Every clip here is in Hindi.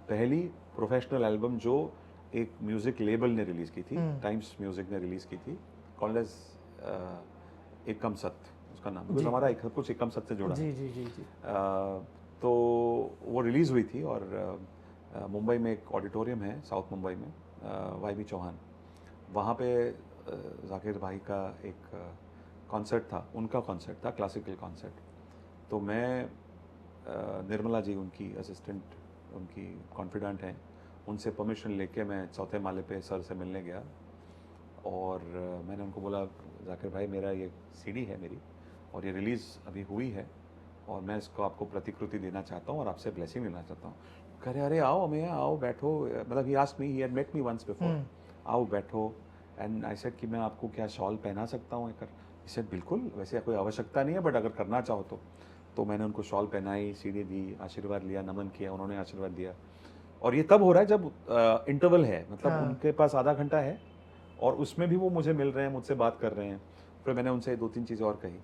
पहली प्रोफेशनल एल्बम जो एक म्यूजिक लेबल ने रिलीज की थी, टाइम्स म्यूजिक ने रिलीज की थी, कॉल्ड एज एकम सत उसका नाम, बिकॉज हमारा सब कुछ एकम सत से जुड़ा जी है। जी जी जी। तो वो रिलीज हुई थी और मुंबई में एक ऑडिटोरियम है साउथ मुंबई में, वाई चौहान, वहाँ पे जाकिर भाई का एक कॉन्सर्ट था, उनका कॉन्सर्ट था, क्लासिकल कॉन्सर्ट। तो मैं निर्मला जी उनकी असिस्टेंट, उनकी कॉन्फिडेंट हैं, उनसे परमिशन लेके मैं चौथे माले पे सर से मिलने गया और मैंने उनको बोला जाकिर भाई मेरा ये सीडी है मेरी और ये रिलीज़ अभी हुई है और मैं इसको आपको प्रतिकृति देना चाहता हूँ और आपसे ब्लेसिंग लेना चाहता हूँ। कह रहे अरे आओ मैं आओ बैठो, मतलब he asked me, he had met me once before, आओ बैठो। एंड आई सेड कि मैं आपको क्या शॉल पहना सकता हूँ? ही सेड बिल्कुल, वैसे कोई आवश्यकता नहीं है बट अगर करना चाहो तो मैंने उनको शॉल पहनाई, सीडी दी, आशीर्वाद लिया, नमन किया, उन्होंने आशीर्वाद दिया। और ये तब हो रहा है जब इंटरवल है, मतलब उनके पास आधा घंटा है और उसमें भी वो मुझे मिल रहे हैं, मुझसे बात कर रहे हैं। फिर मैंने उनसे 2-3 चीज़ें और कही।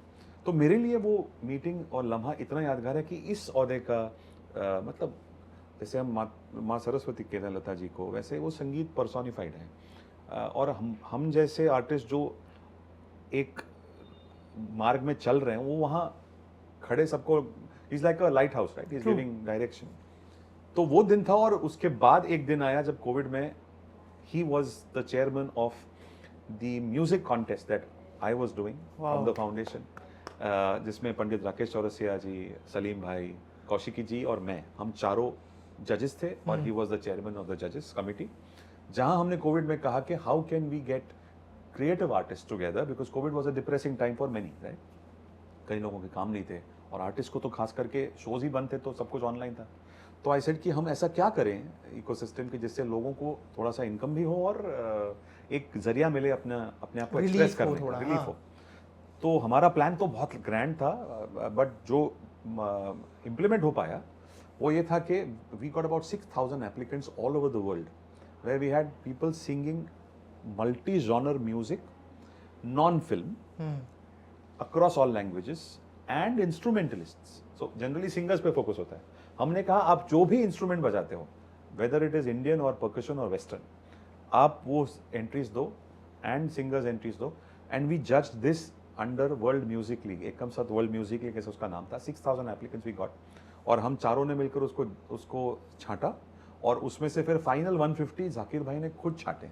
तो मेरे लिए वो मीटिंग और लम्हा इतना यादगार है कि इस ओहदे का मतलब जैसे हम माँ सरस्वती कहते हैं लता जी को, वैसे वो संगीत पर्सोनिफाइड है। और हम जैसे आर्टिस्ट जो एक मार्ग में चल रहे हैं, वो वहाँ खड़े सबको, is like a light house, right, is giving direction. तो वो दिन था और उसके बाद एक दिन आया जब कोविड में ही was the chairman of the music contest that I was doing from the foundation, जिसमें पंडित राकेश चौरसिया जी, सलीम भाई, कौशिकी जी और मैं, हम चारों जजेस थे और he was the chairman of the जजेस कमिटी, जहां हमने कोविड में कहा कि how can we get creative artist together, because Covid was a depressing time for many, right. कई लोगों के काम नहीं थे और आर्टिस्ट को तो खास करके शोज ही बंद थे, तो सब कुछ ऑनलाइन था। तो आई सेड कि हम ऐसा क्या करें इकोसिस्टम की जिससे लोगों को थोड़ा सा इनकम भी हो और एक जरिया मिले अपने आप को एक्सप्रेस करने का, रिलीफ हो। तो हमारा प्लान तो बहुत ग्रैंड था, बट जो इम्प्लीमेंट हो पाया वो ये था कि we got about 6,000 applicants all over the world, where we had people singing multi genre music, non film, across all languages and instrumentalists. So generally singers पे फोकस होता है। हमने कहा आप जो भी इंस्ट्रूमेंट बजाते हो, वेदर इट इज इंडियन और परकशन और वेस्टर्न, आप वो एंट्रीज दो एंड सिंगर्स एंट्रीज दो, एंड वी जज this under world music league, एकम साथ वर्ल्ड म्यूजिक लीग ऐसे उसका नाम था। 6,000 एप्लीकेंट्स वी गॉट और हम चारों ने मिलकर उसको छांटा और उसमें से फिर फाइनल 150 जाकिर भाई ने खुद छांटे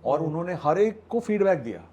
और उन्होंने हर एक को फीडबैक दिया